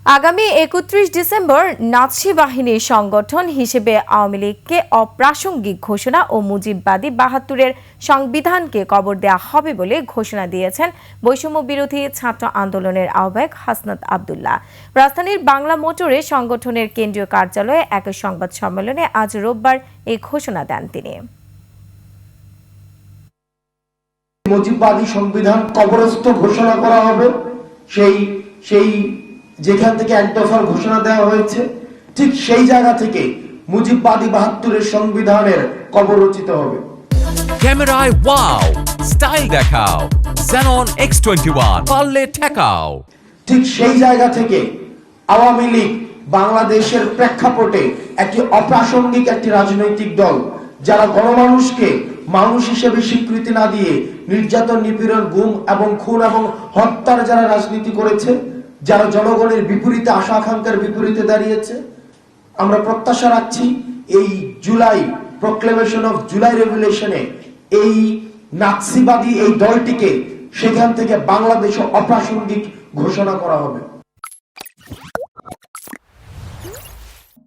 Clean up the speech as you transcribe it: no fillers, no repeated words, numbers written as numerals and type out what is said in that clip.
আগামী ৩১ December Nazi বাহিনীর সংগঠন হিসেবে আওয়ামী লীগকে অপ্রাসঙ্গিক ঘোষণা ও মুজিববাদী ৭২-এর সংবিধানকে কবর দেওয়া হবে বলে ঘোষণা দিয়েছেন বৈষম্য বিরোধী ছাত্র আন্দোলনের আহ্বায়ক হাসনাত আব্দুল্লাহ। রাজধানীর বাংলা মোটরে সংগঠনের কেন্দ্রীয় কার্যালয়ে এক সংবাদ সম্মেলনে আজ রোববার এই ঘোষণা দেন তিনি। মুজিববাদী সংবিধান কবরস্থ ঘোষণা করা হবে, সেই যেখান থেকে এক দফার ঘোষণা দেওয়া হয়েছে ঠিক সেই জায়গা থেকে মুজিববাদী ৭২-এর সংবিধানের কবর রচিত হবে। ক্যামেরায় ওয়াও, স্টাইল দেখাও, Xenon X21 পারলে ঠেকাও। ঠিক সেই জায়গা থেকে আওয়ামী লীগ বাংলাদেশের প্রেক্ষাপটে একটি অপ্রাসঙ্গিক একটি রাজনৈতিক দল, যারা গণমানুষকে মানুষ হিসেবে স্বীকৃতি না দিয়ে নির্যাতন, নিপীড়ন, গুম এবং খুন এবং হত্যার যারা রাজনীতি করেছে, যারা জনগণের বিপরীতে, আশা আকাঙ্ক্ষার বিপরীতে দাঁড়িয়েছে, আমরা প্রত্যাশা রাখছি এই জুলাই প্রক্লেমেশন অফ জুলাই রেভলিউশনে এই নাৎসিবাদী এই দলটিকে সেখান থেকে বাংলাদেশে অপ্রাসঙ্গিক ঘোষণা করা হবে।